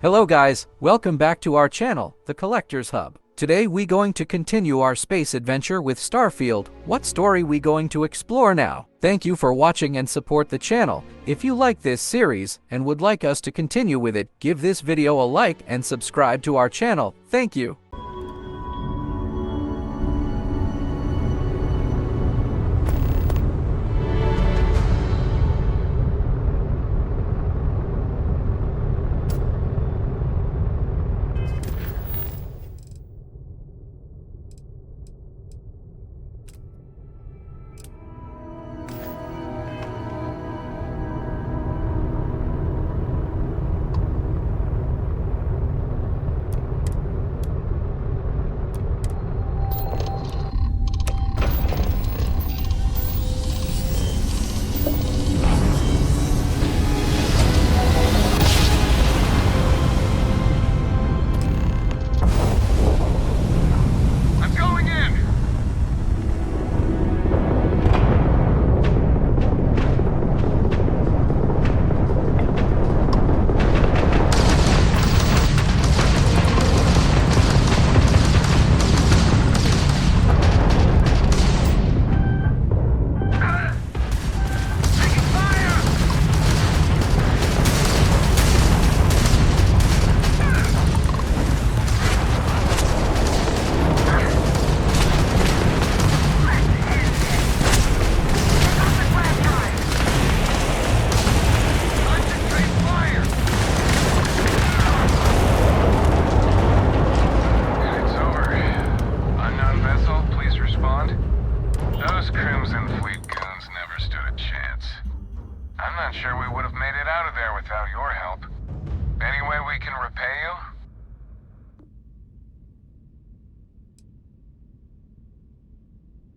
Hello guys, welcome back to our channel, The Collector's Hub. Today we going to continue our space adventure with Starfield. What story we going to explore now? Thank you for watching and support the channel. If you like this series and would like us to continue with it, give this video a like and subscribe to our channel. Thank you.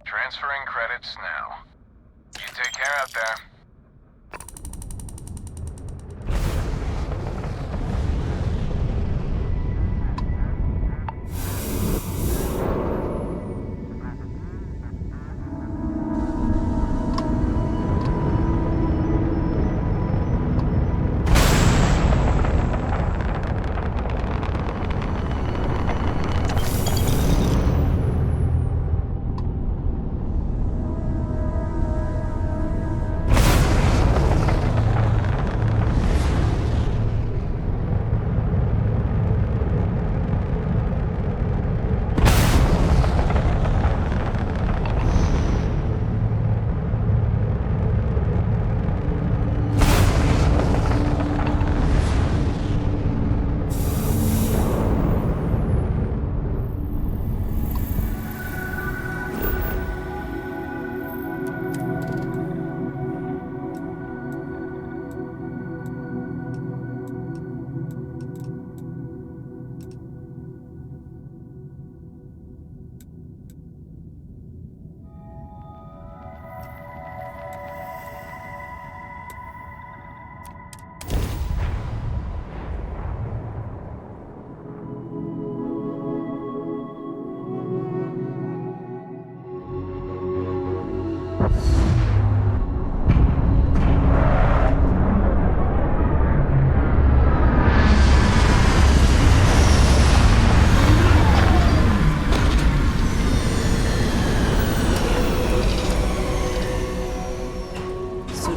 Transferring credits now. You take care out there.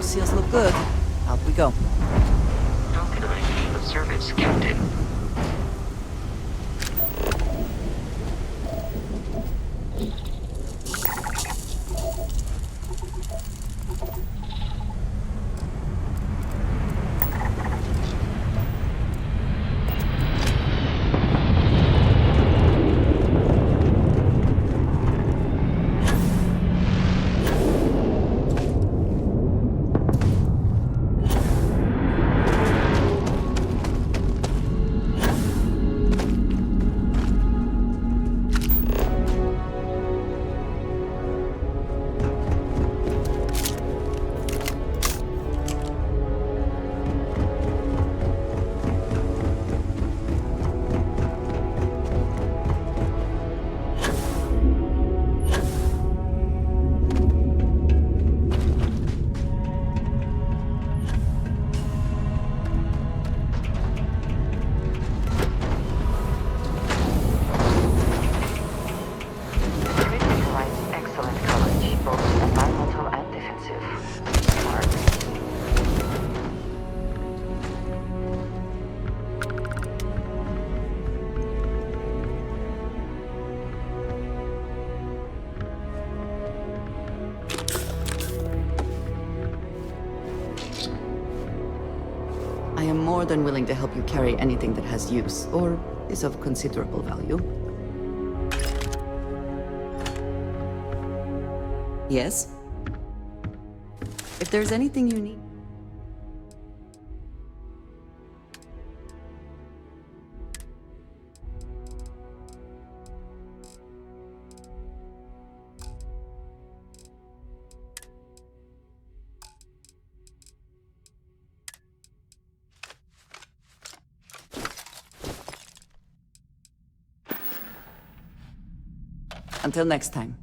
Seals look good. Out we go. Authorization of service, Captain. more than willing to help you carry anything that has use, or is of considerable value. Yes? If there's anything you need... Until next time.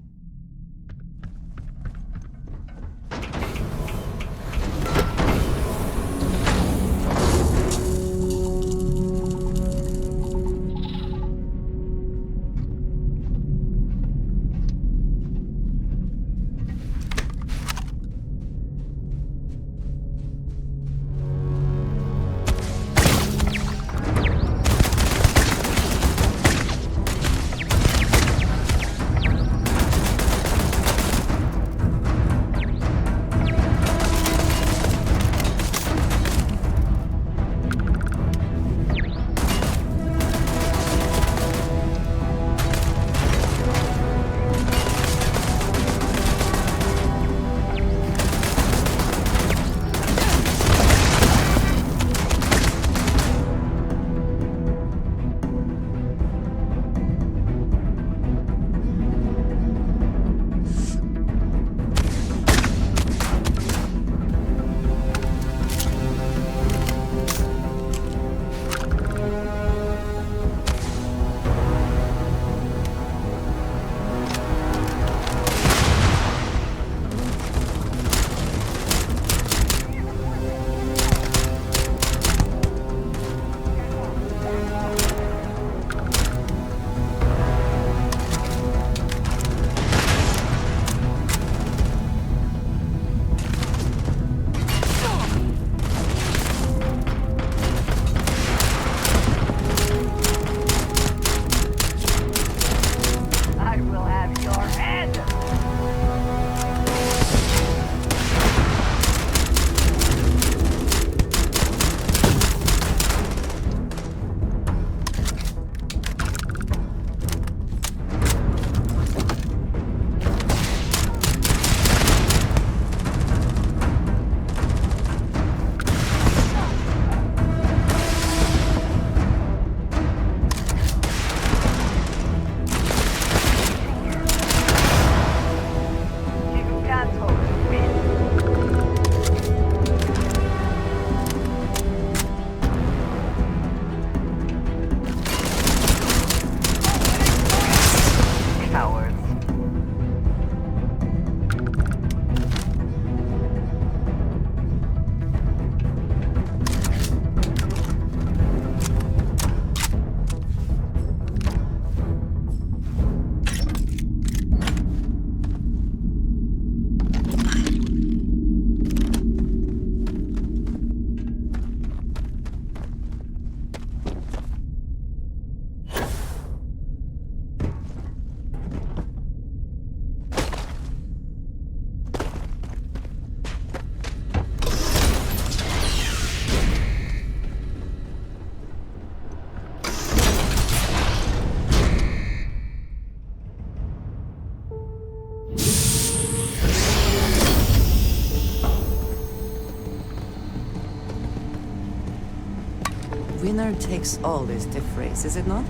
Winner takes all this diff race, is it not?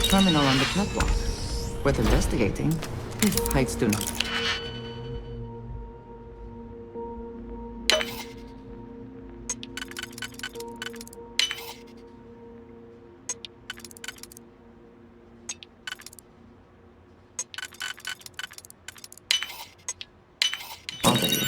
Terminal on the catwalk. Worth investigating, if heights do not. Bother you.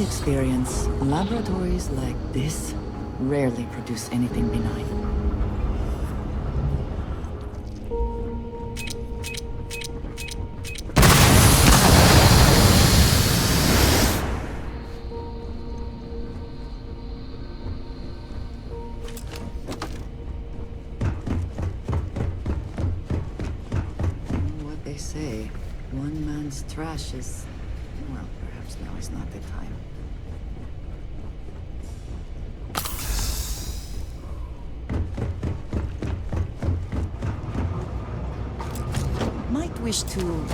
experience, laboratories like this rarely produce anything benign. What they say, one man's trash is... well, perhaps now is not the time. Might wish to...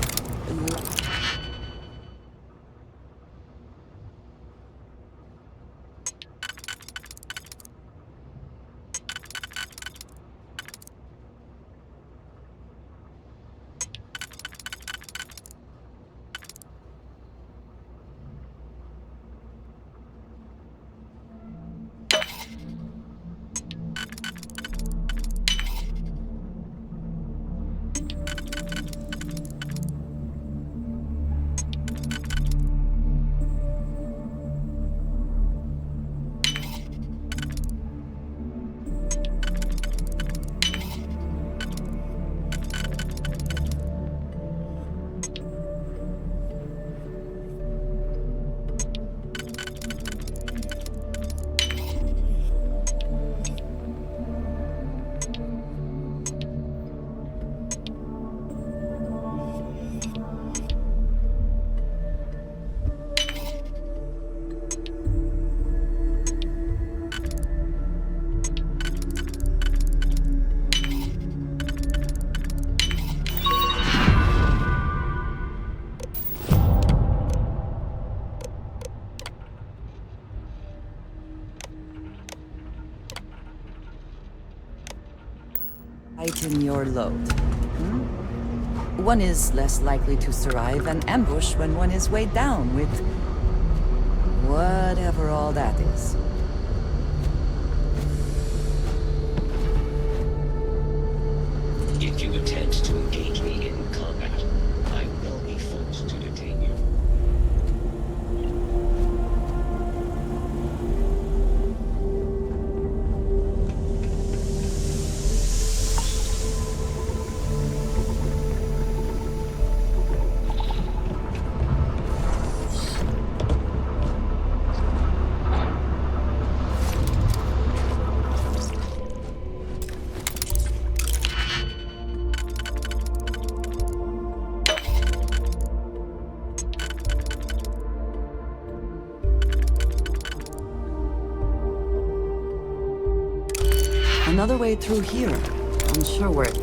lighten your load. One is less likely to survive an ambush when one is weighed down with... whatever all that is. If you attempt to engage me in combat, I will be forced to detain you. Another way through here. Unsure where it...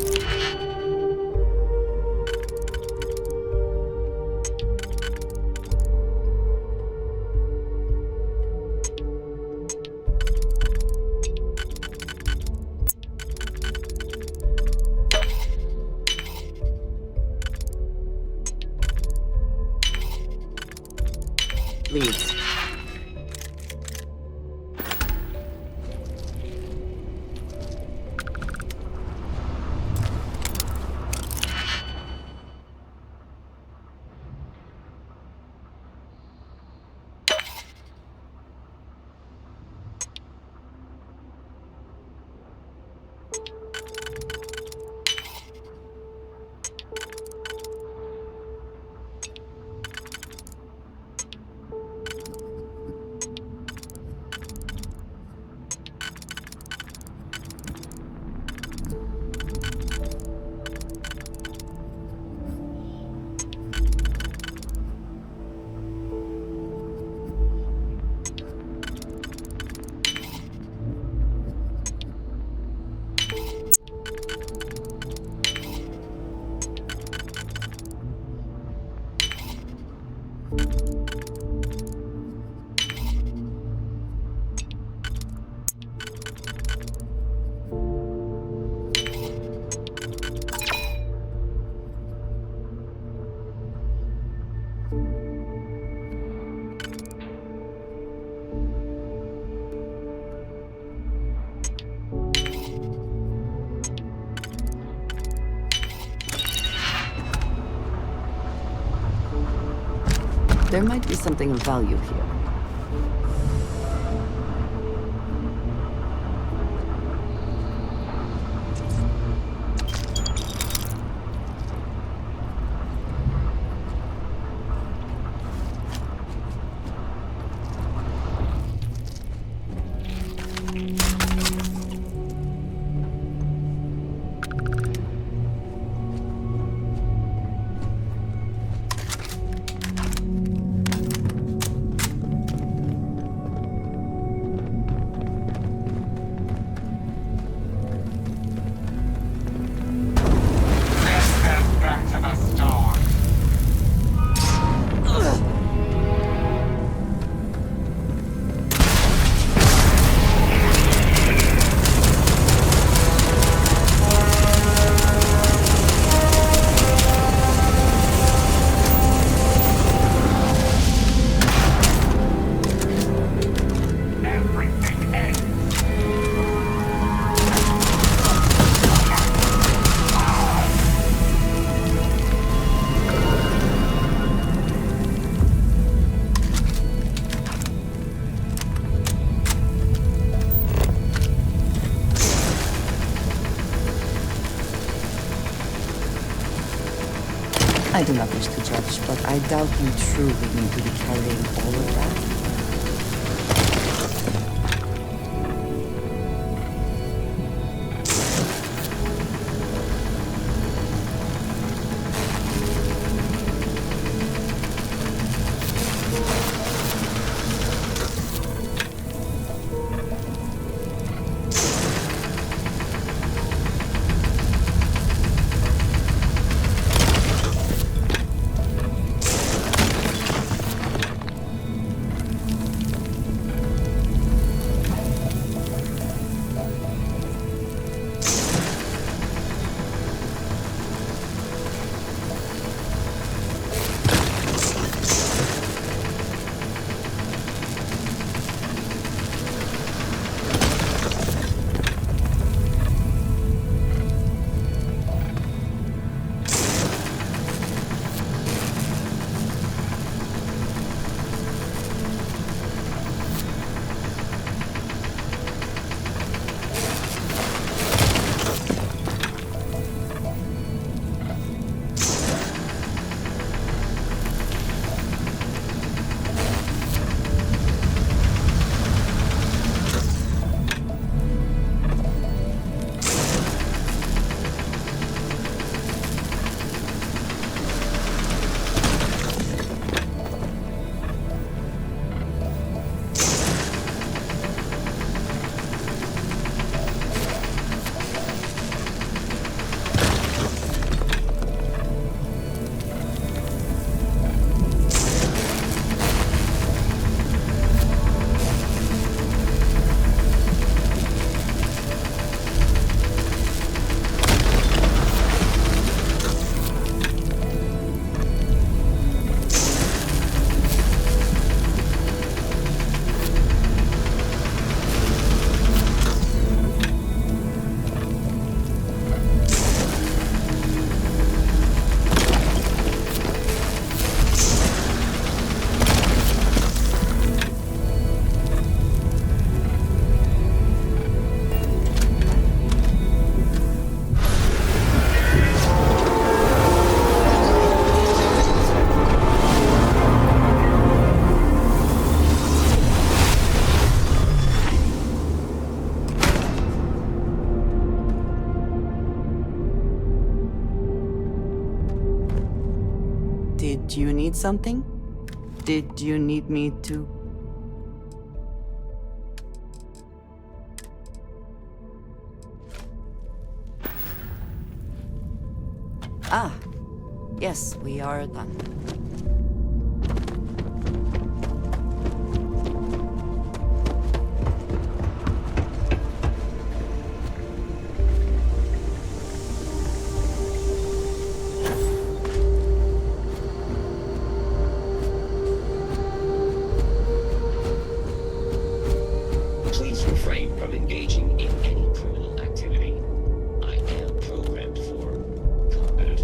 leads. There might be something of value here. enough-ish to judge, but I doubt you truly need to be carrying all of that. Did you need something? Did you need me to... Ah, yes, we are done. Please refrain from engaging in any criminal activity. I am programmed for combat.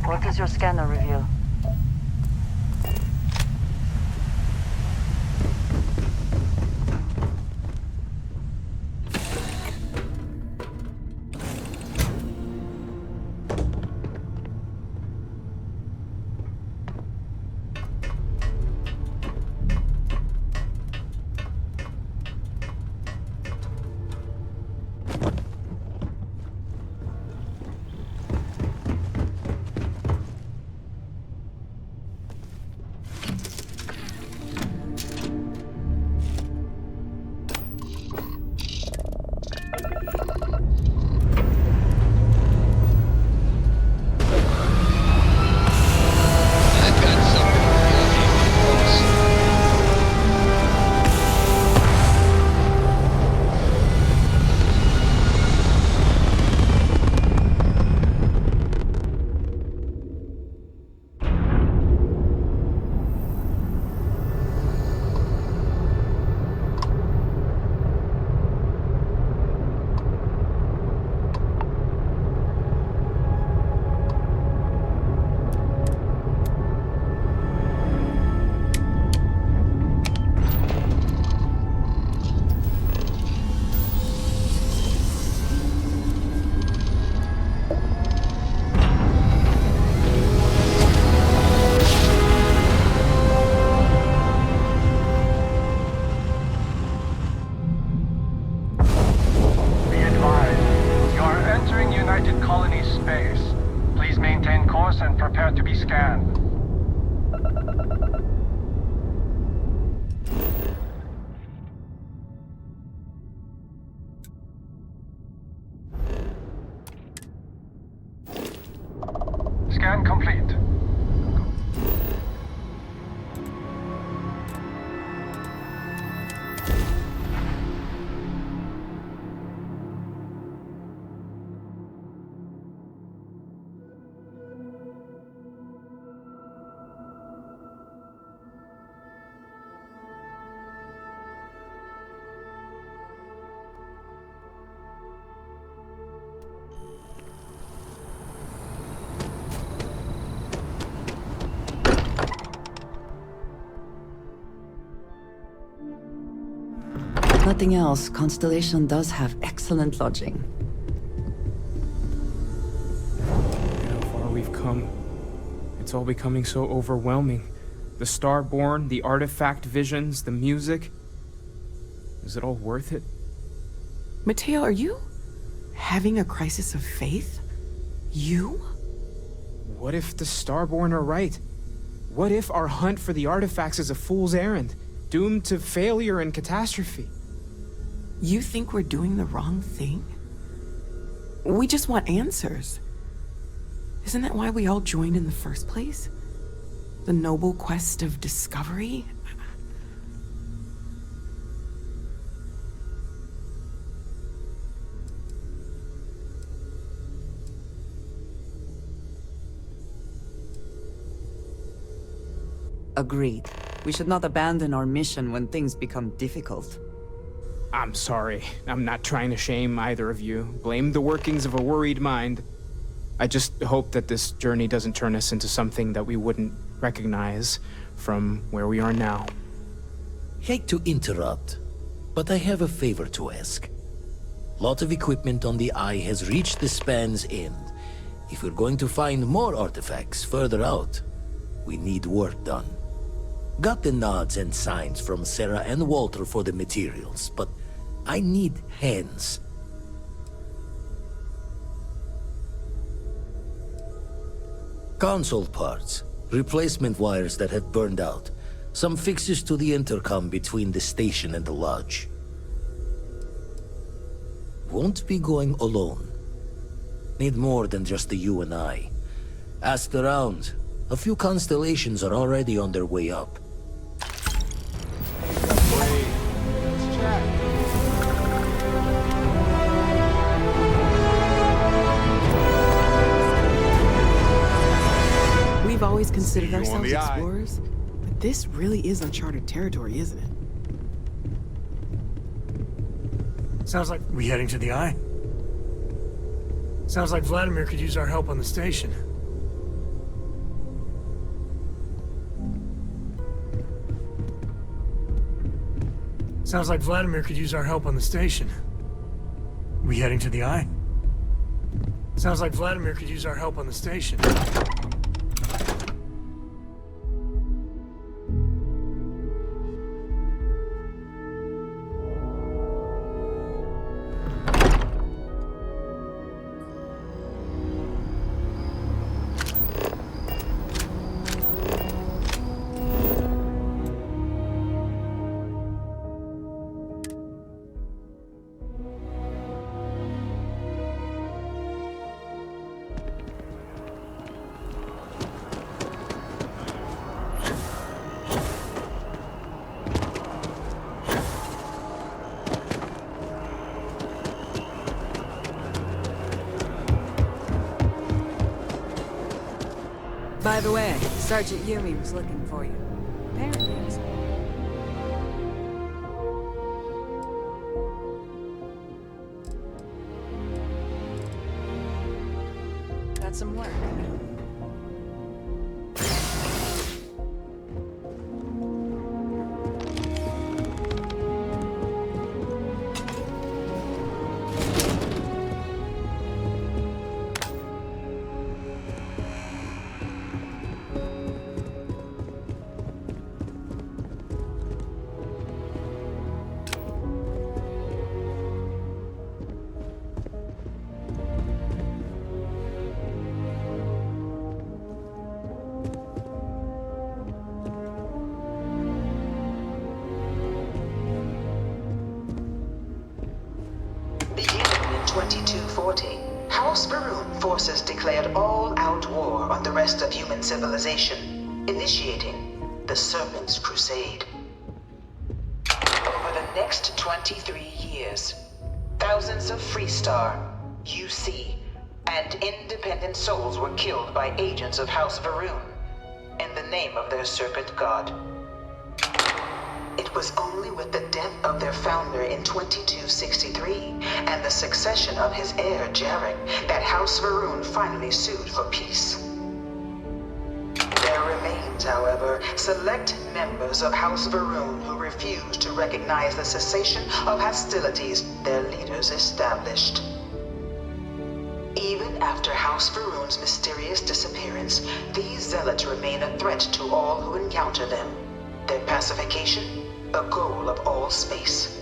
What does your scanner reveal? If nothing else, Constellation does have excellent lodging. Look at how far we've come. It's all becoming so overwhelming. The Starborn, the artifact visions, the music. Is it all worth it? Mateo, are you having a crisis of faith? You? What if the Starborn are right? What if our hunt for the artifacts is a fool's errand, doomed to failure and catastrophe? You think we're doing the wrong thing? We just want answers. Isn't that why we all joined in the first place? The noble quest of discovery? Agreed. We should not abandon our mission when things become difficult. I'm sorry. I'm not trying to shame either of you. Blame the workings of a worried mind. I just hope that this journey doesn't turn us into something that we wouldn't recognize from where we are now. Hate to interrupt, but I have a favor to ask. Lot of equipment on the Eye has reached the span's end. If we're going to find more artifacts further out, we need work done. Got the nods and signs from Sarah and Walter for the materials, but I need hands. Console parts, replacement wires that have burned out, some fixes to the intercom between the station and the lodge. Won't be going alone. Need more than just the you and I. Asked around. A few constellations are already on their way up. Wait, let's chat. We've always considered See you on ourselves the Eye. explorers, but this really is uncharted territory, isn't it? Sounds like we heading to the Eye? Sounds like Vladimir could use our help on the station. Sounds like Vladimir could use our help on the station. We heading to the Eye? Sounds like Vladimir could use our help on the station. By the way, Sergeant Yumi was looking for you. Apparently, it was... Got some work. Beginning in 2240, House Varun forces declared all-out war on the rest of human civilization, initiating the Serpent's Crusade. Over the next 23 years, thousands of Freestar, UC, and independent souls were killed by agents of House Varun in the name of their serpent god. It was only with the death of their founder in 2263 and the succession of his heir Jarek that House Varun finally sued for peace. There remained remains, however, select members of House Varun who refuse to recognize the cessation of hostilities their leaders established. Even after House Varun's mysterious disappearance, these zealots remain a threat to all who encounter them. Their pacification, a goal of all space.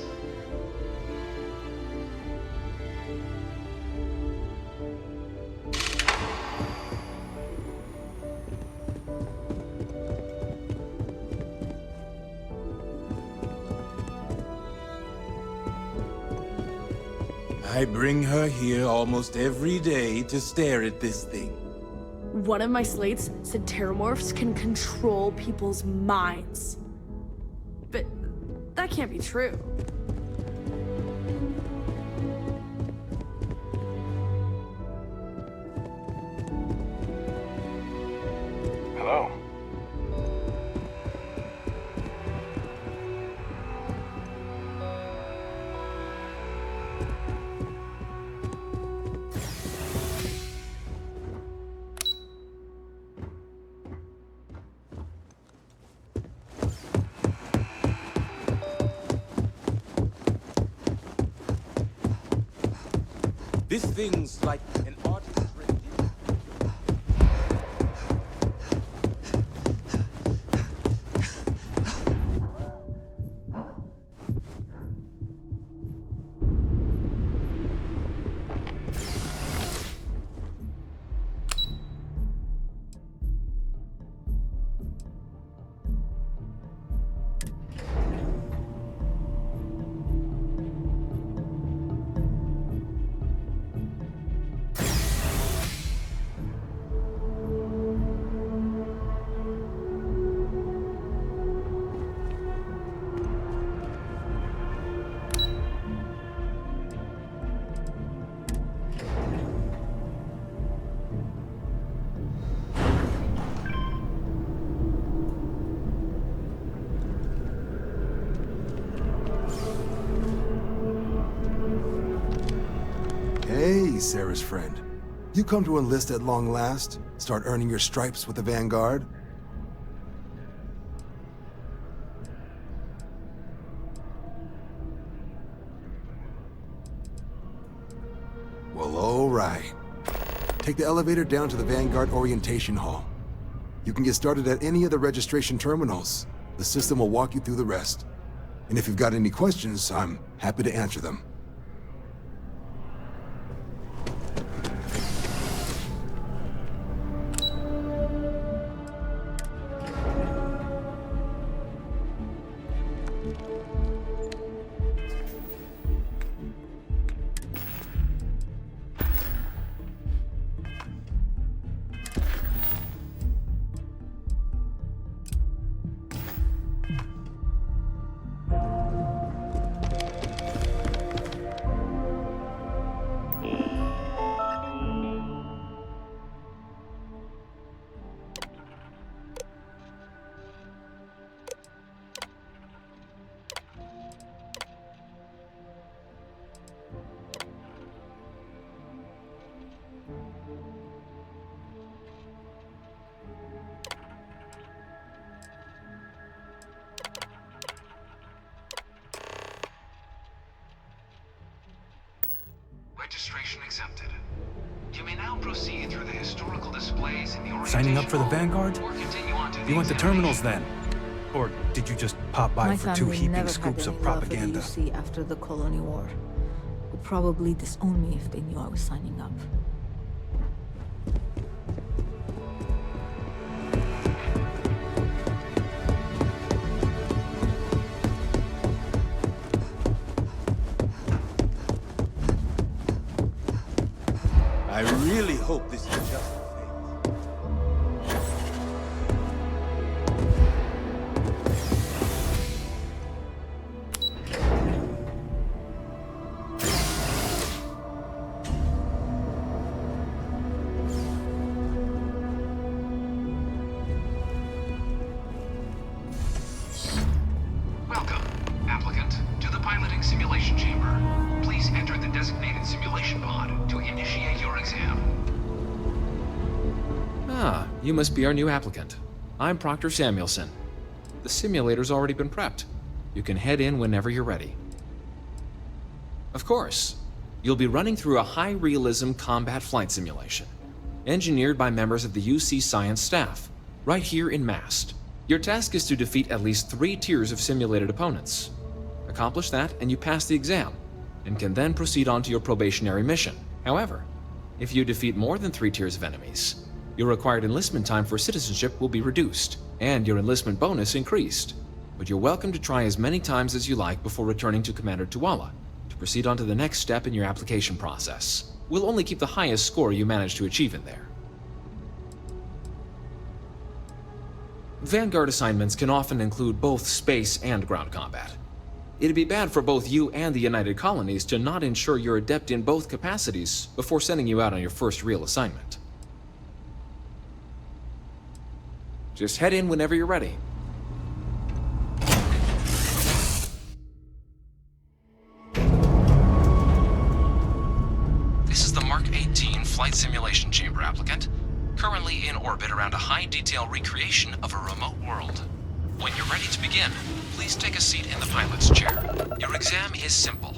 I bring her here almost every day to stare at this thing. One of my slates said terramorphs can control people's minds. But that can't be true. Hello? This thing's like an artist's rendition. Hey, Sarah's friend. You come to enlist at long last? Start earning your stripes with the Vanguard? Well, all right. Take the elevator down to the Vanguard Orientation Hall. You can get started at any of the registration terminals. The system will walk you through the rest. And if you've got any questions, I'm happy to answer them. Registration accepted. You may now proceed through the historical displays in the orientation Signing up for the hall, Vanguard? or continue on to You went to terminals examination. then? Or did you just pop by My for two family heaping never scoops had of any love for the propaganda? UC after the Colony War. Would probably disown me if they knew I was signing up. I really hope this is just a phase. Welcome, applicant, to the piloting simulation chamber. Please enter the designated simulation pod to initiate your exam. Ah, you must be our new applicant. I'm Proctor Samuelson. The simulator's already been prepped. You can head in whenever you're ready. Of course, you'll be running through a high-realism combat flight simulation, engineered by members of the UC Science staff, right here in Mast. Your task is to defeat at least 3 tiers of simulated opponents. Accomplish that, and you pass the exam, and can then proceed on to your probationary mission. However, if you defeat more than 3 tiers of enemies, your required enlistment time for citizenship will be reduced, and your enlistment bonus increased. But you're welcome to try as many times as you like before returning to Commander Tuala to proceed on to the next step in your application process. We'll only keep the highest score you manage to achieve in there. Vanguard assignments can often include both space and ground combat. It'd be bad for both you and the United Colonies to not ensure you're adept in both capacities before sending you out on your first real assignment. Just head in whenever you're ready. This is the Mark 18 Flight Simulation Chamber applicant, currently in orbit around a high-detail recreation of a remote world. When you're ready to begin, please take a seat in the pilot's chair. Your exam is simple.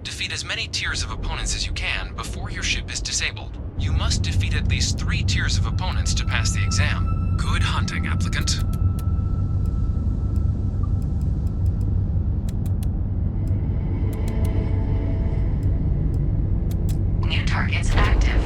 Defeat as many tiers of opponents as you can before your ship is disabled. You must defeat at least 3 tiers of opponents to pass the exam. Good hunting, applicant. New targets active.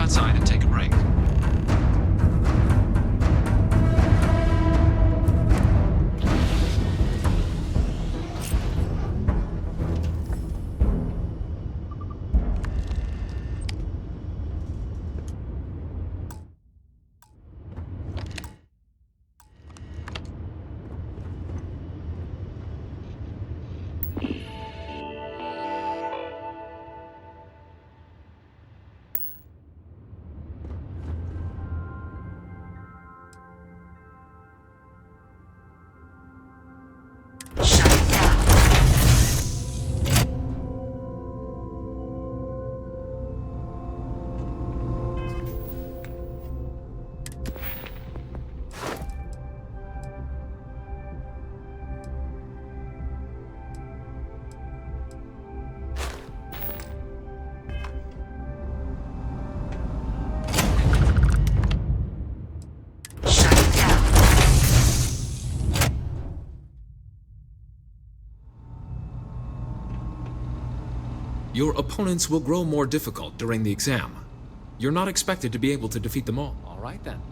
outside and take a break. Your opponents will grow more difficult during the exam. You're not expected to be able to defeat them all. All right then.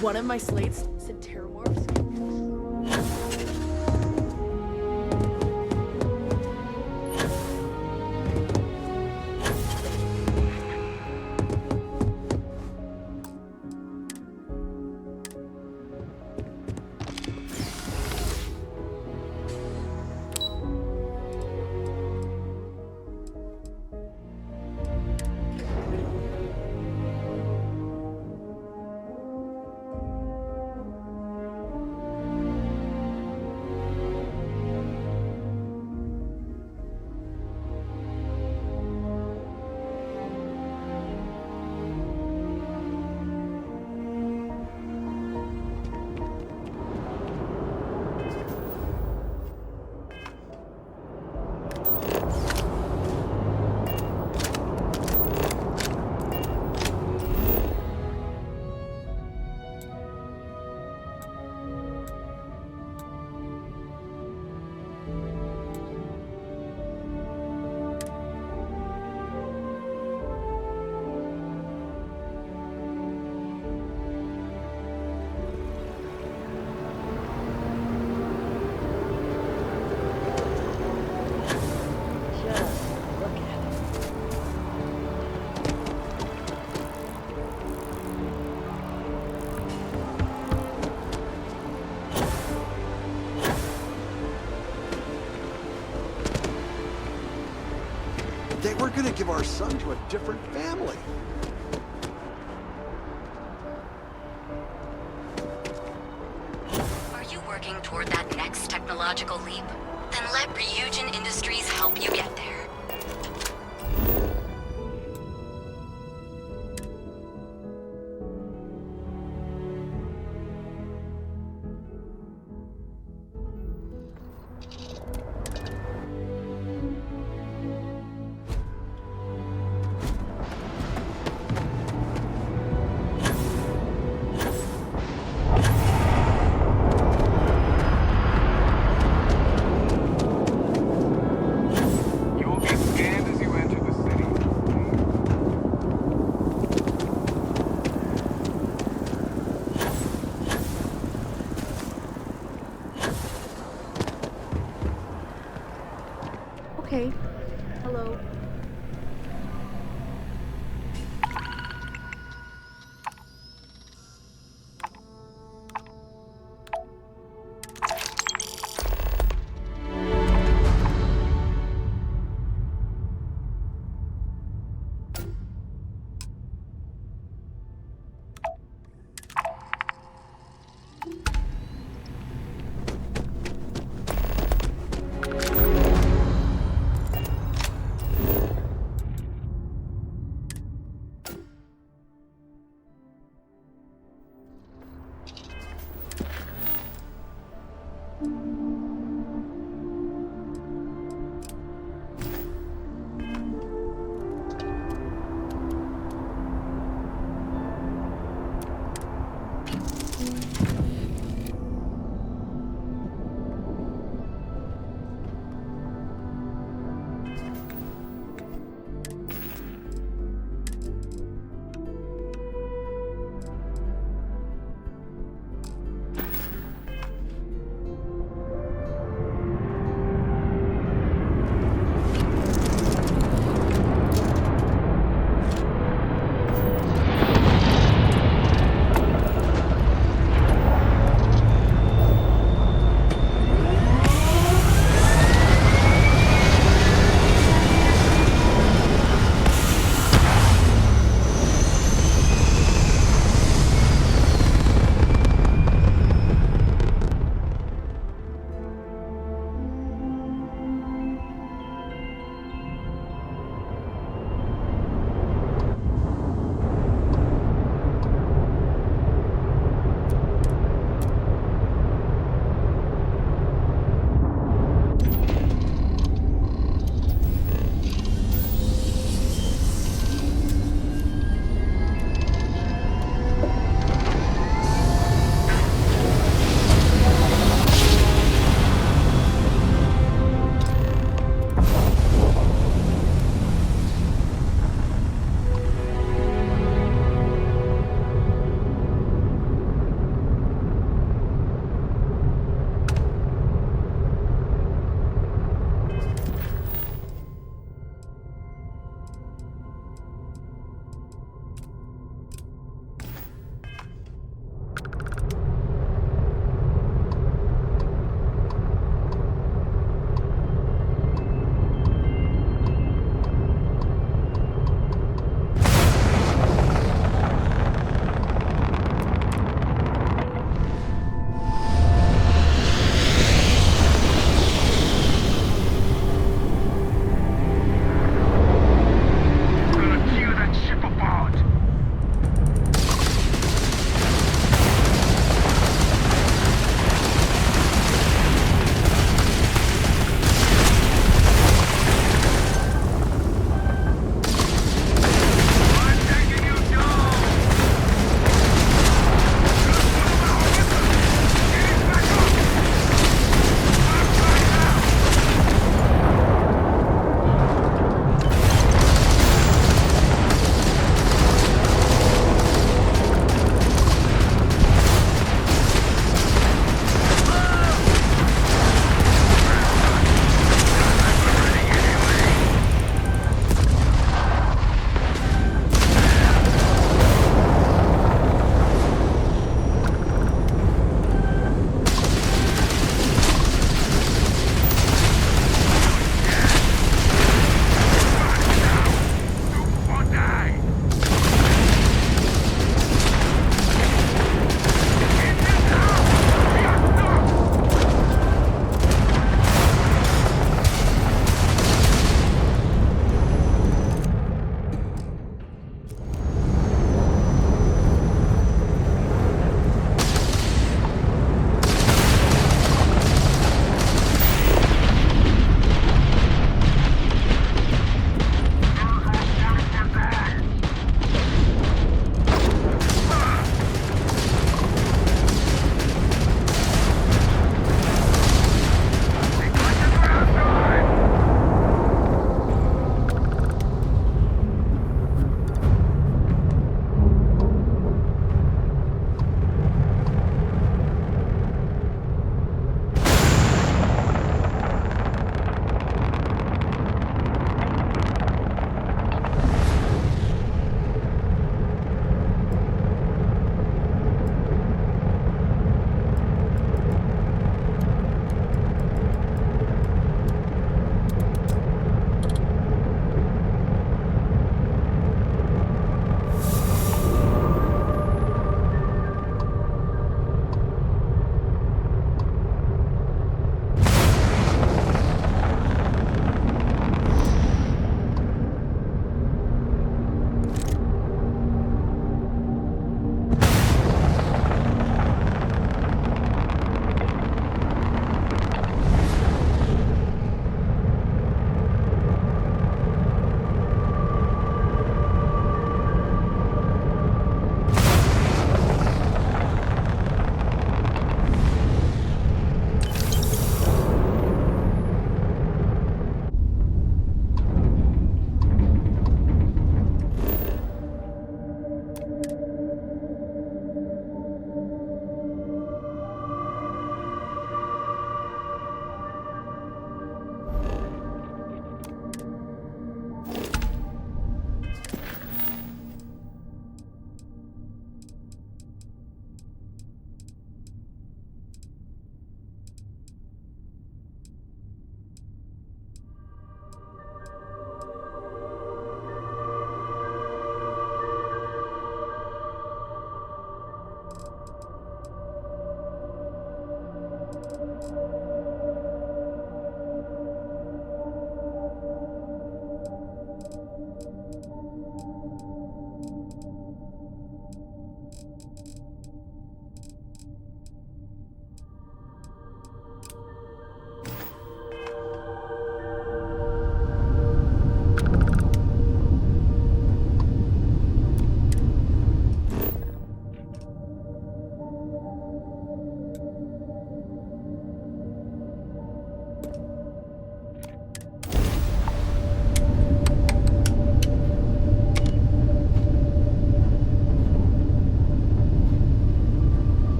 One of my slates said terramorphs. They were gonna give our son to a different family. Are you working toward that next technological leap? Then let Ryujin Industries help you get there. Okay. Hello.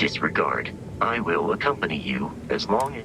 disregard. I will accompany you as long as...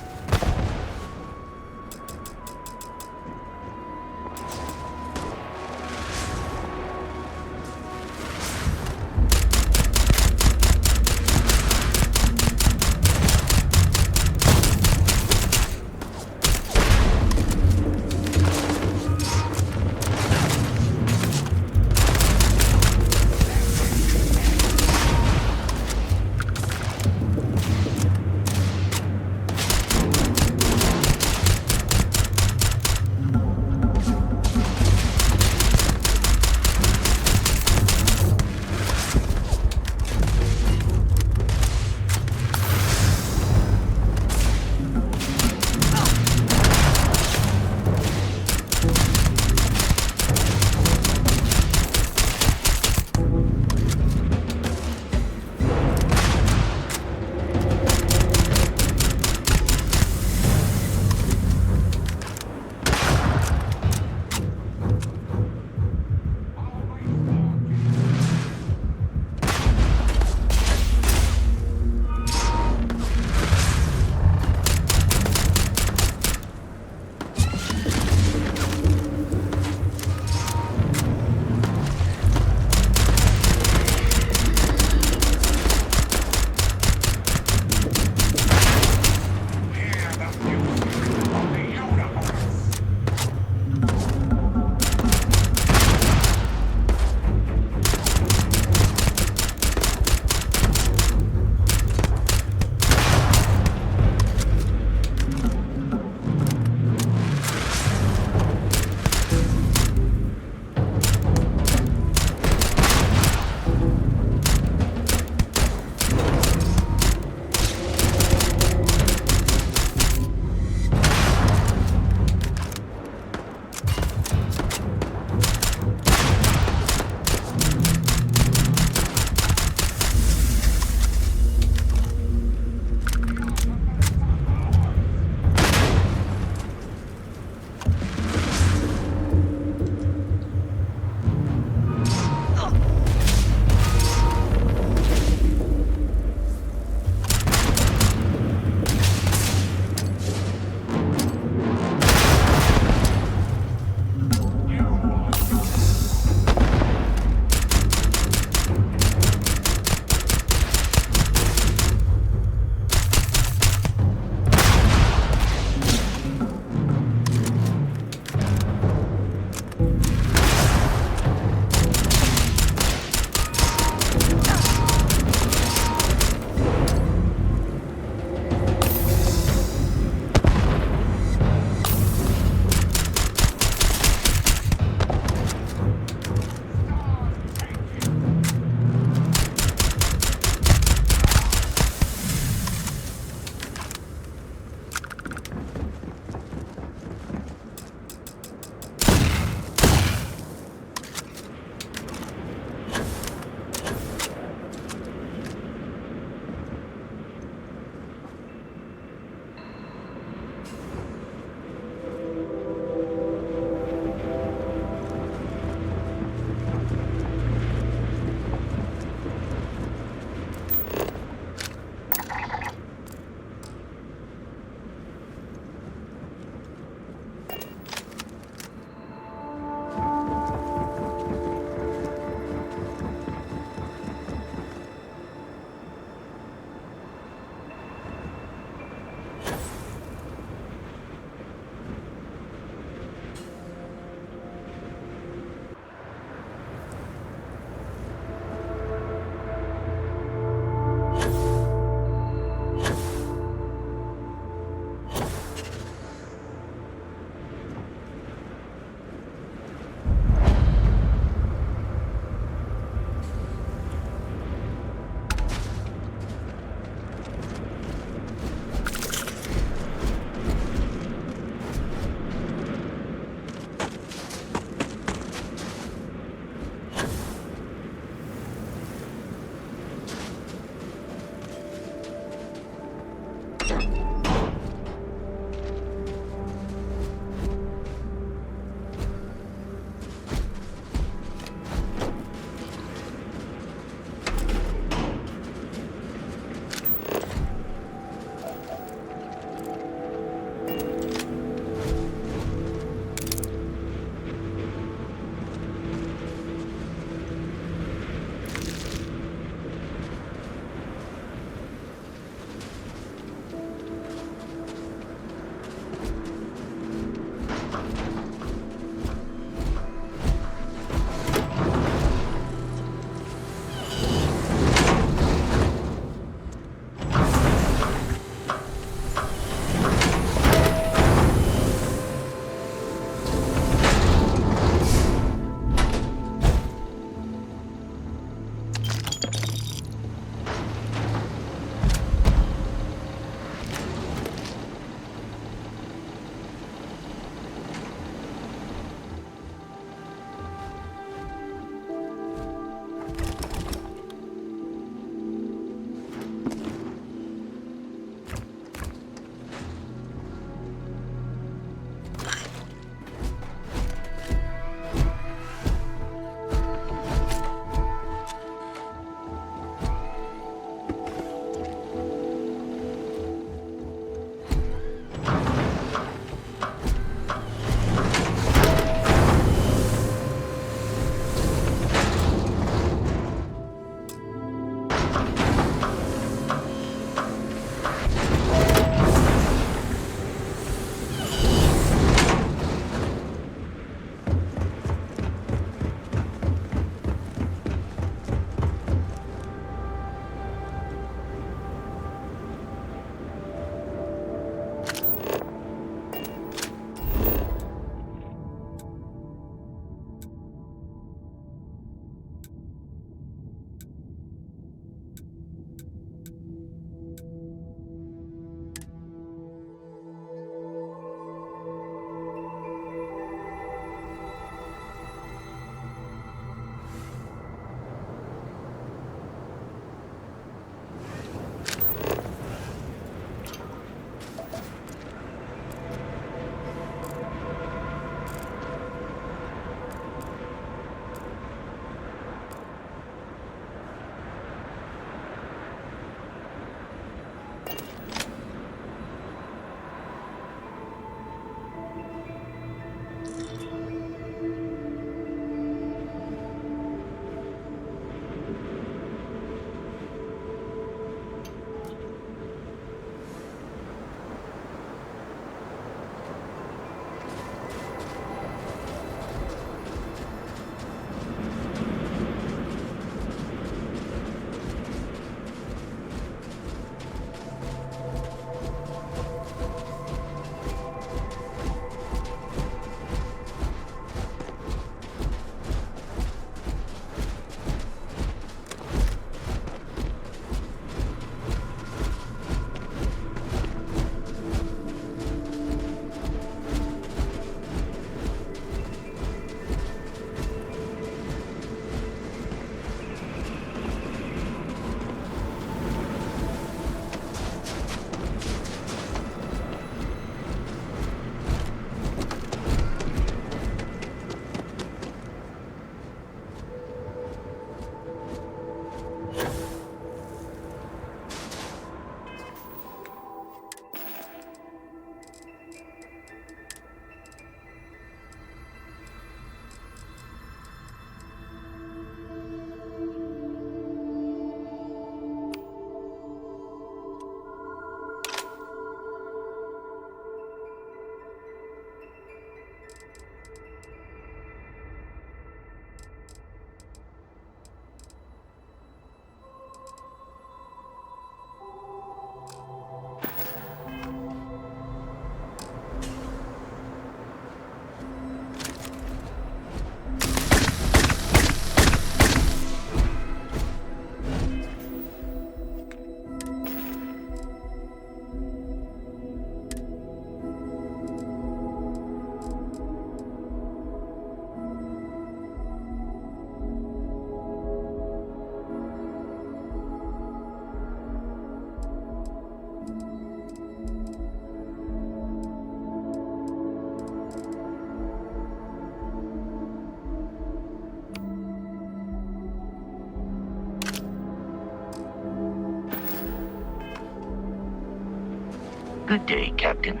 Good day, Captain.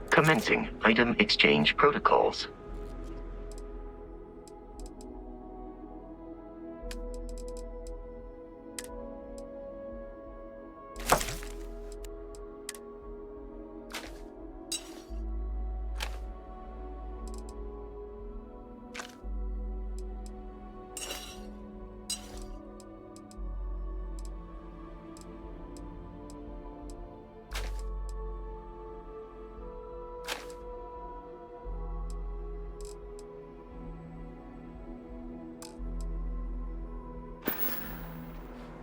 Commencing item exchange protocols.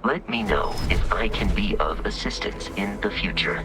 Let me know if I can be of assistance in the future.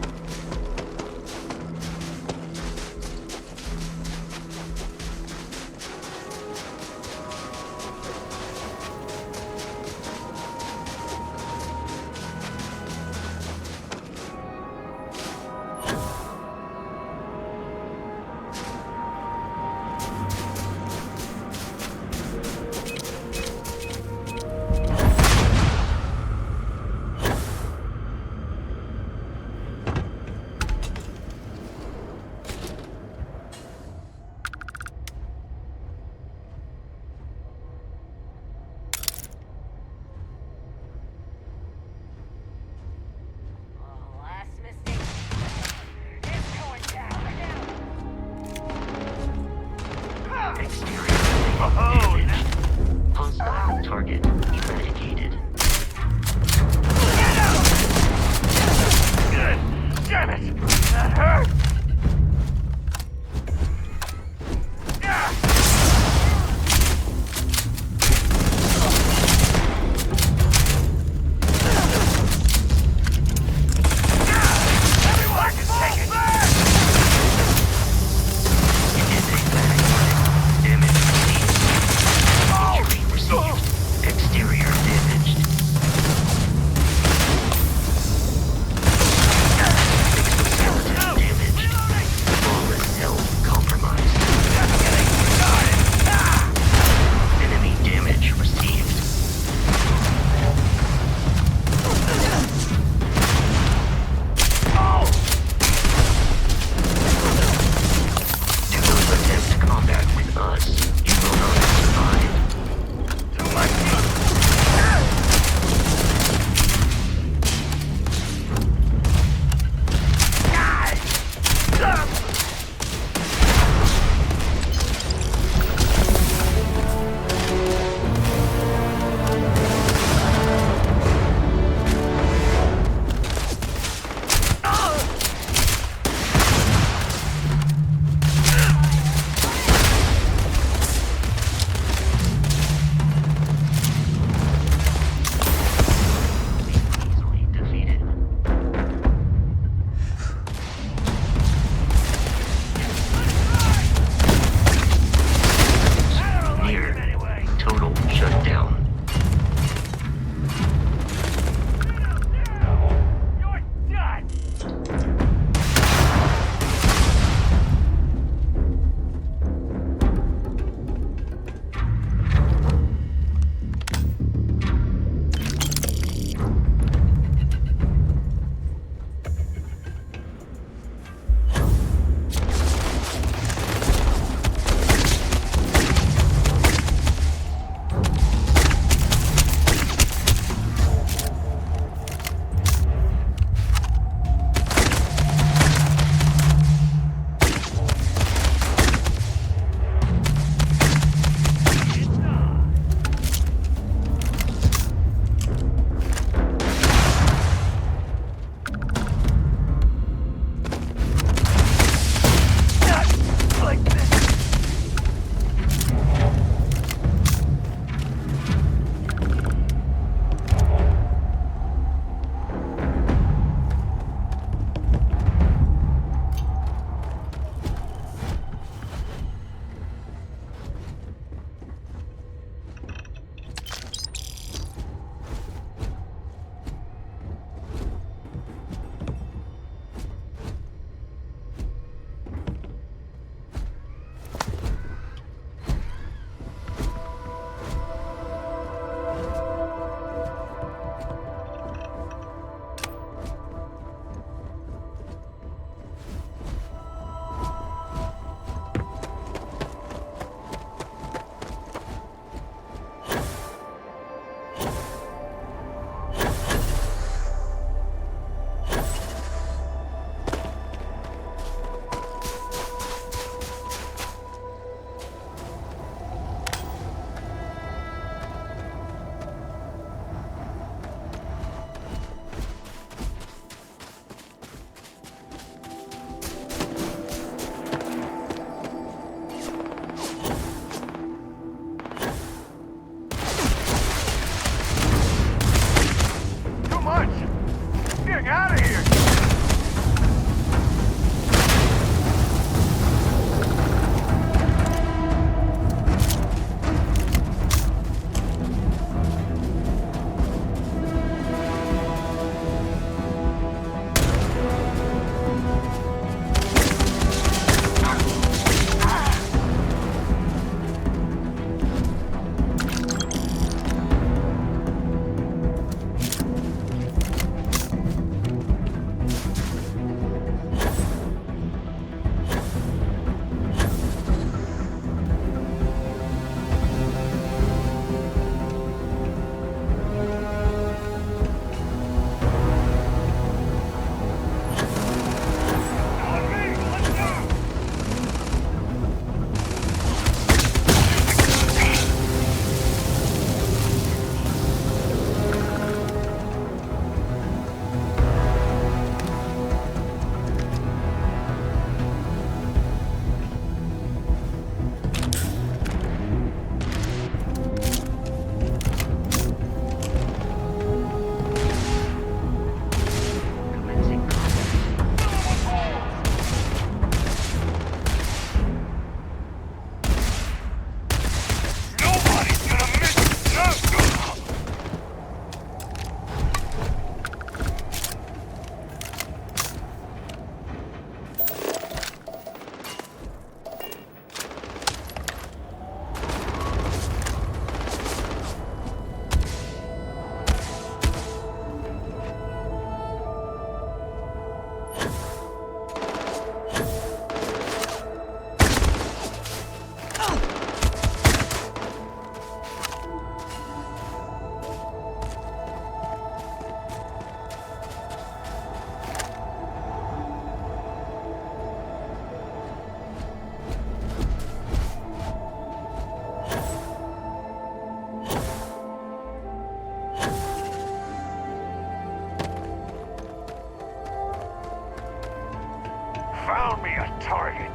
Show me a target.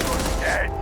You're dead.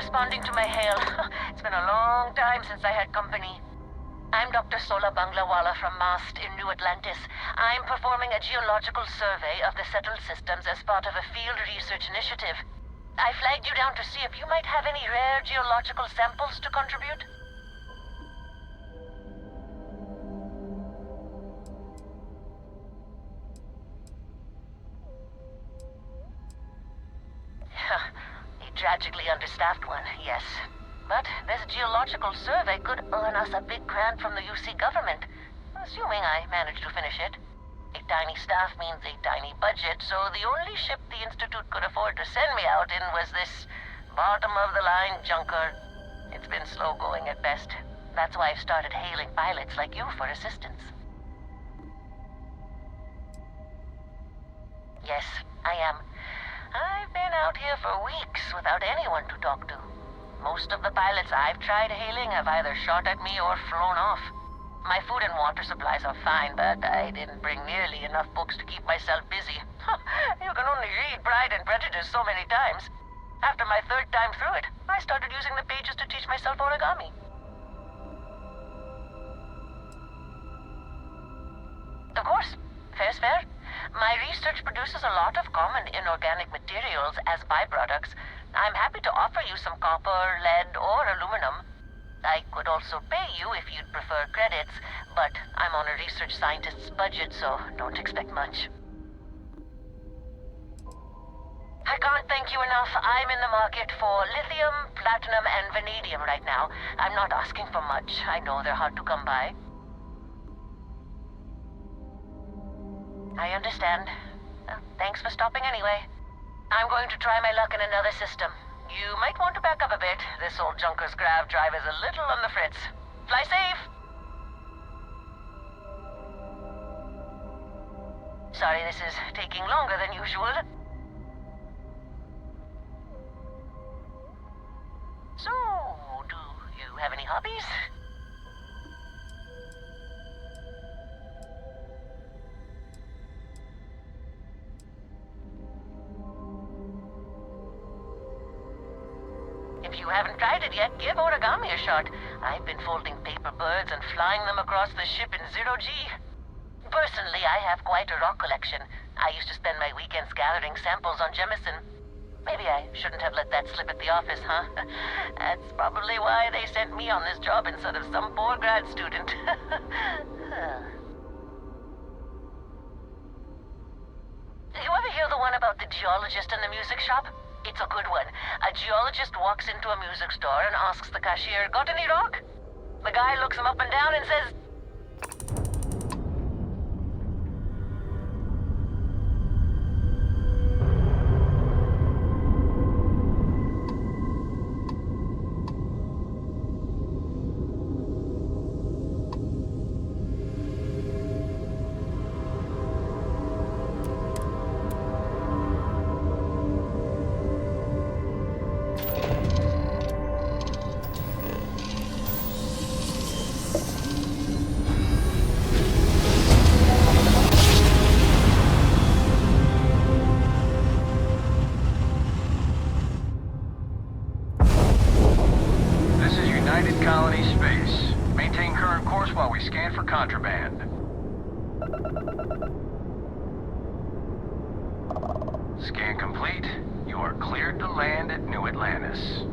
responding to my hail. It's been a long time since I had company. I'm Dr. Sola Banglawala from MAST in New Atlantis. I'm performing a geological survey of the settled systems as part of a field research initiative. I flagged you down to see if you might have any rare geological samples to contribute. A tragically understaffed one, yes. But this geological survey could earn us a big grant from the UC government, assuming I manage to finish it. A tiny staff means a tiny budget, so the only ship the Institute could afford to send me out in was this bottom-of-the-line junker. It's been slow going at best. That's why I've started hailing pilots like you for assistance. Yes, I am. I've been out here for weeks without anyone to talk to. Most of the pilots I've tried hailing have either shot at me or flown off. My food and water supplies are fine, but I didn't bring nearly enough books to keep myself busy. You can only read Pride and Prejudice so many times. After my third time through it, I started using the pages to teach myself origami. Of course, fair's fair. My research produces a lot of common inorganic materials as byproducts. I'm happy to offer you some copper, lead, or aluminum. I could also pay you if you'd prefer credits, but I'm on a research scientist's budget, so don't expect much. I can't thank you enough. I'm in the market for lithium, platinum and vanadium right now. I'm not asking for much. I know they're hard to come by. I understand. Thanks for stopping anyway. I'm going to try my luck in another system. You might want to back up a bit. This old junker's grav drive is a little on the fritz. Fly safe! Sorry this is taking longer than usual. So, do you have any hobbies? If you haven't tried it yet, give origami a shot. I've been folding paper birds and flying them across the ship in zero-G. Personally, I have quite a rock collection. I used to spend my weekends gathering samples on Jemison. Maybe I shouldn't have let that slip at the office, huh? That's probably why they sent me on this job instead of some poor grad student. You ever hear the one about the geologist in the music shop? It's a good one. A geologist walks into a music store and asks the cashier, "Got any rock?" The guy looks him up and down and says, contraband. Scan complete. You are cleared to land at New Atlantis.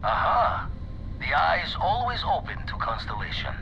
Aha! The eye is always open to Constellation.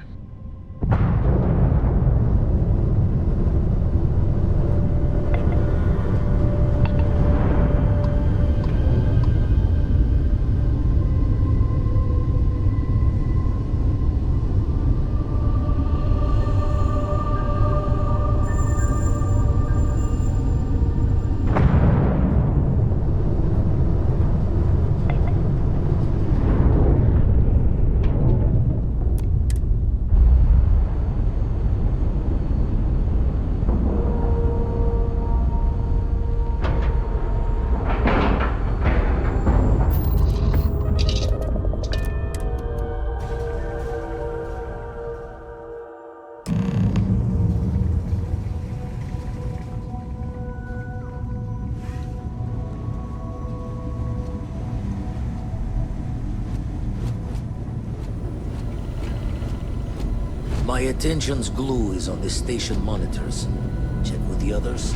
My attention's glue is on the station monitors. Check with the others.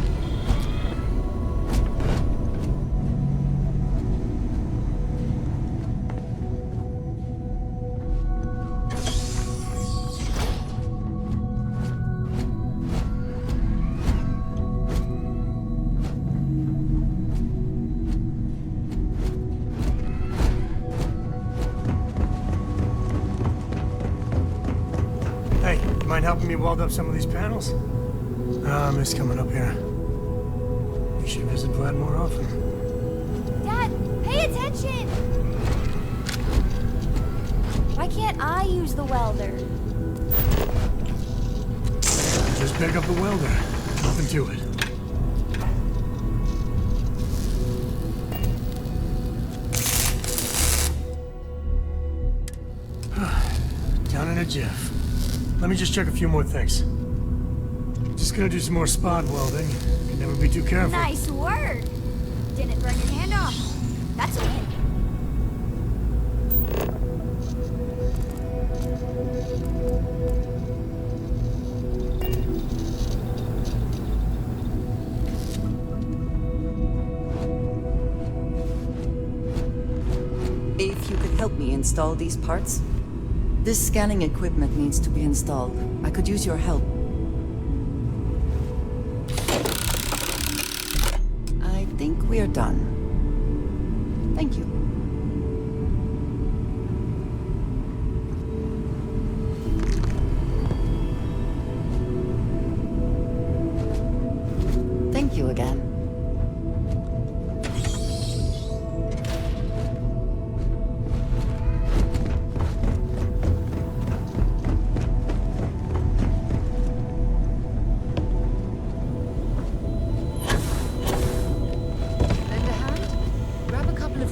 Mind helping me weld up some of these panels? I miss coming up here. You should visit Vlad more often. Dad, pay attention! Why can't I use the welder? pick up the welder. Nothing to it. Down in a jiff. Let me just check a few more things. Just gonna do some more spot welding. Can never be too careful. Nice work! Didn't burn your hand off. That's a win. If you could help me install these parts. This scanning equipment needs to be installed. I could use your help. I think we're done. Thank you. Thank you again.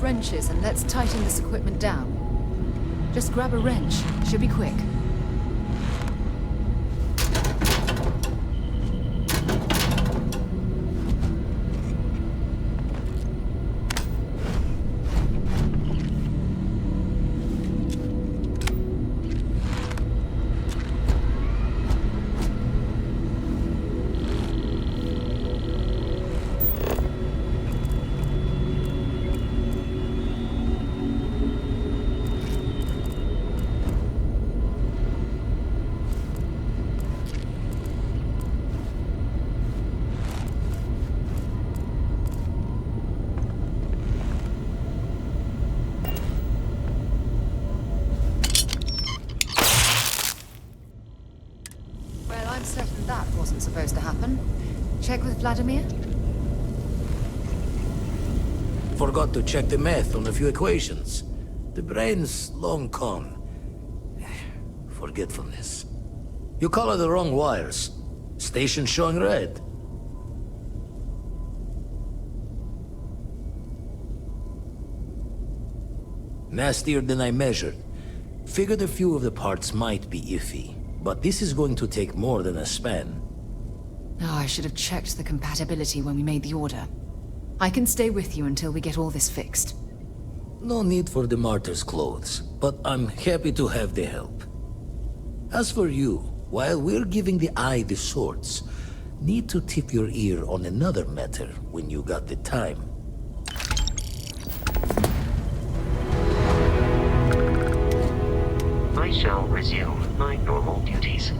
Wrenches and let's tighten this equipment down. Just grab a wrench. Should be quick. Certain that wasn't supposed to happen. Check with Vladimir? Forgot to check the math on a few equations. The brain's long gone. Forgetfulness. You color the wrong wires. Station showing red. Nastier than I measured. Figured a few of the parts might be iffy. But this is going to take more than a span. Oh, I should have checked the compatibility when we made the order. I can stay with you until we get all this fixed. No need for the martyr's clothes, but I'm happy to have the help. As for you, while we're giving the eye the swords, need to tip your ear on another matter when you got the time. I shall resume my normal duties.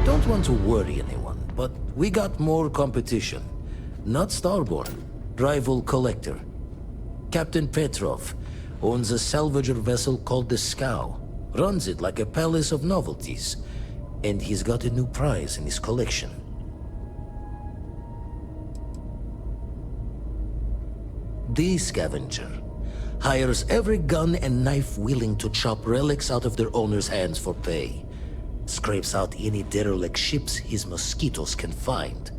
Don't want to worry anyone, but we got more competition. Not Starborn, rival collector. Captain Petrov owns a salvager vessel called the Scow. Runs it like a palace of novelties. And he's got a new prize in his collection. The Scavenger hires every gun and knife willing to chop relics out of their owner's hands for pay. Scrapes out any derelict ships his mosquitoes can find.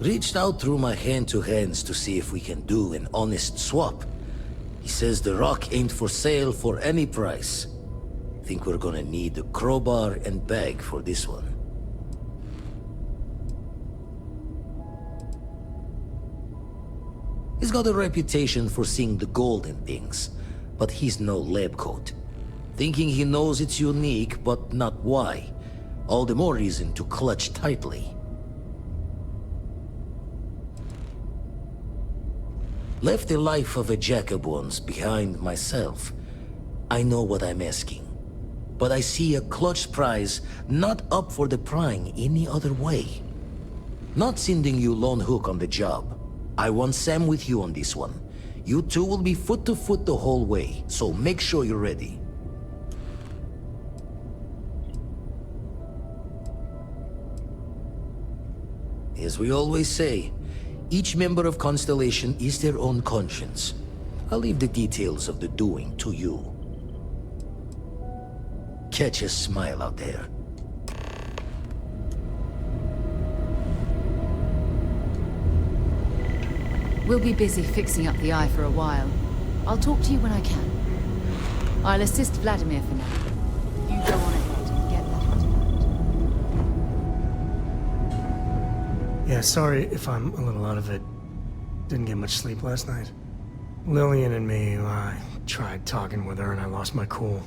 Reached out through my hand-to-hands to see if we can do an honest swap. He says the rock ain't for sale for any price. Think we're gonna need a crowbar and bag for this one. He's got a reputation for seeing the gold in things, but he's no lab coat. Thinking he knows it's unique, but not why. All the more reason to clutch tightly. Left the life of a jack-of-bones behind myself. I know what I'm asking. But I see a clutch prize not up for the prying any other way. Not sending you lone hook on the job. I want Sam with you on this one. You two will be foot to foot the whole way, so make sure you're ready. As we always say, each member of Constellation is their own conscience. I'll leave the details of the doing to you. catch a smile out there. We'll be busy fixing up the eye for a while. I'll talk to you when I can. I'll assist Vladimir for now. You go on ahead and get that. Yeah, sorry if I'm a little out of it. Didn't get much sleep last night. Lillian and me, I tried talking with her and I lost my cool.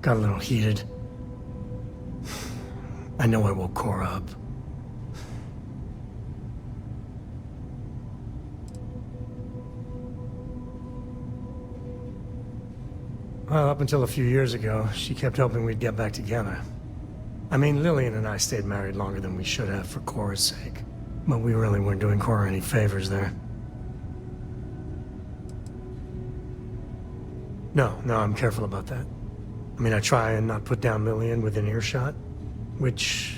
Got a little heated. I know I woke Cora up. Well, up until a few years ago, she kept hoping we'd get back together. I mean, Lillian and I stayed married longer than we should have for Cora's sake. But we really weren't doing Cora any favors there. No, I'm careful about that. I mean, I try and not put down Lillian within earshot, which,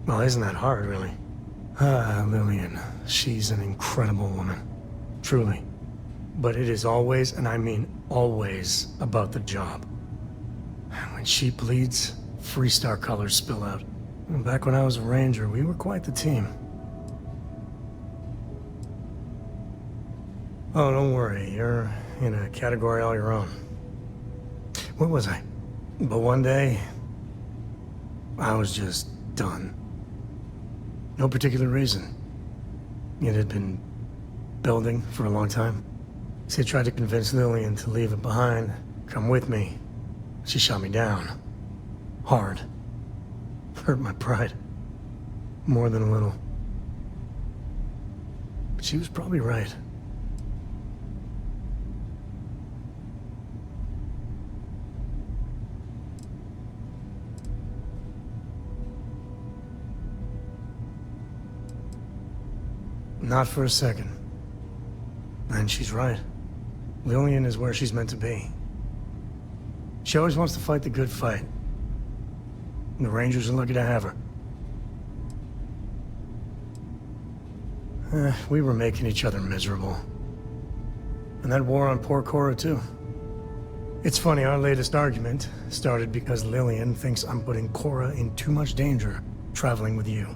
well, isn't that hard, really. Lillian, she's an incredible woman. Truly. But it is always, and I mean always, about the job. When she bleeds, Freestar colors spill out. And back when I was a ranger, we were quite the team. Oh, don't worry, you're in a category all your own. Where was I? But one day, I was just done. No particular reason. It had been building for a long time. She tried to convince Lillian to leave it behind, come with me. She shot me down. Hard. Hurt my pride. More than a little. But she was probably right. Not for a second. And she's right. Lillian is where she's meant to be. She always wants to fight the good fight. And the Rangers are lucky to have her. We were making each other miserable. And that war on poor Cora, too. It's funny, our latest argument started because Lillian thinks I'm putting Cora in too much danger traveling with you.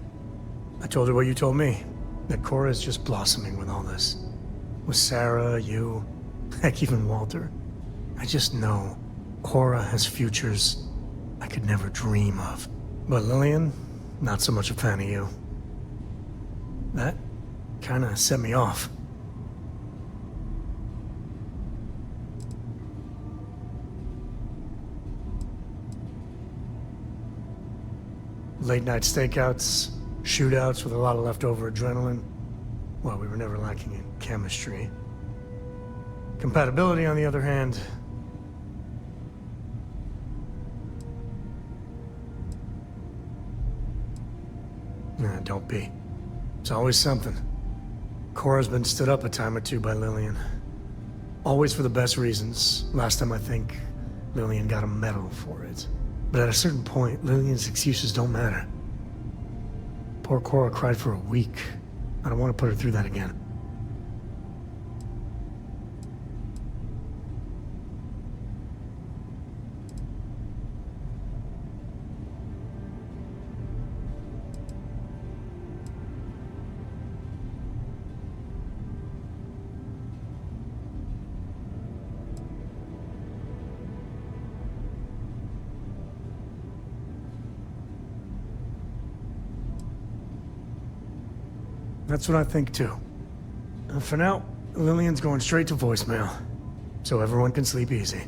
I told her what you told me, that Cora is just blossoming with all this. With Sarah, you, heck, even Walter. I just know Cora has futures I could never dream of. But Lillian, not so much a fan of you. That kinda set me off. Late night stakeouts, shootouts with a lot of leftover adrenaline. Well, we were never lacking in chemistry. Compatibility, on the other hand... Nah, don't be. It's always something. Cora's been stood up a time or two by Lillian. Always for the best reasons. Last time I think Lillian got a medal for it. But at a certain point, Lillian's excuses don't matter. Poor Cora cried for a week. I don't want to put her through that again. That's what I think, too. For now, Lillian's going straight to voicemail, so everyone can sleep easy.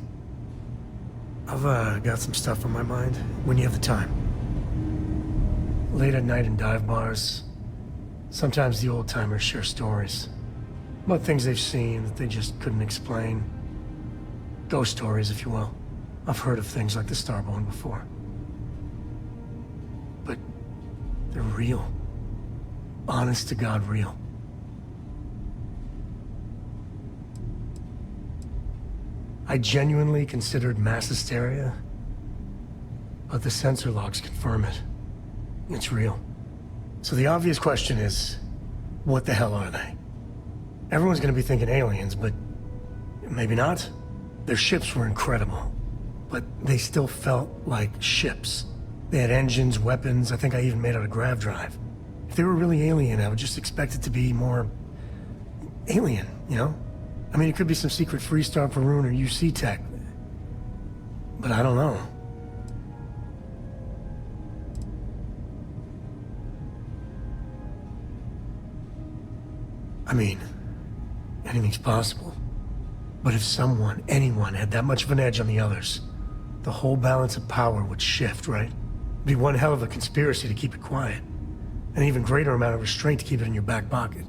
I've got some stuff on my mind when you have the time. Late at night in dive bars, sometimes the old-timers share stories about things they've seen that they just couldn't explain. Ghost stories, if you will. I've heard of things like the Starborn before. But they're real. Honest to God, real. I genuinely considered mass hysteria, but the sensor logs confirm it. It's real. So the obvious question is, what the hell are they? Everyone's gonna be thinking aliens, but maybe not. Their ships were incredible. but they still felt like ships. They had engines, weapons, I think I even made out a grav drive. If they were really alien, I would just expect it to be more... alien, you know? I mean, it could be some secret Freestar Perun or UC tech. But I don't know. I mean, anything's possible. But if someone, anyone, had that much of an edge on the others, the whole balance of power would shift, right? It'd be one hell of a conspiracy to keep it quiet. An even greater amount of restraint to keep it in your back pocket.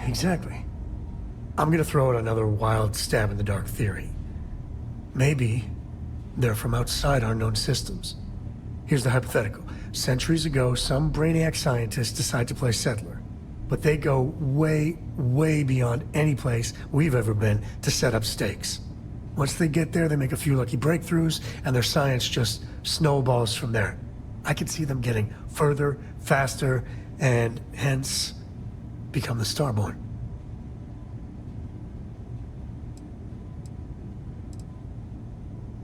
Exactly. I'm gonna throw out another wild stab in the dark theory. Maybe they're from outside our known systems. Here's the hypothetical. Centuries ago, some brainiac scientists decide to play settler. But they go way, way beyond any place we've ever been to set up stakes. Once they get there, they make a few lucky breakthroughs, and their science just snowballs from there. I could see them getting further, faster, and hence, become the Starborn.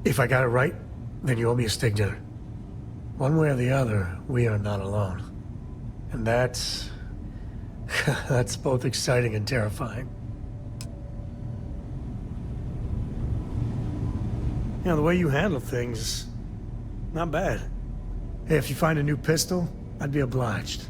If I got it right, then you owe me a steak dinner. One way or the other, we are not alone. And that's... that's both exciting and terrifying. You know, the way you handle things, not bad. Hey, if you find a new pistol, I'd be obliged.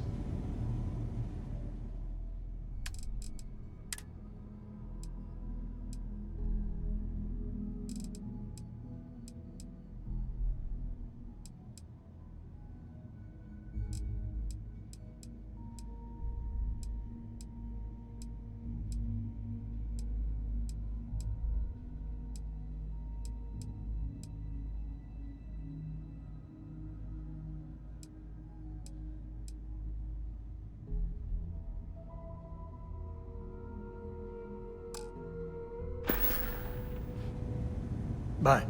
Bye.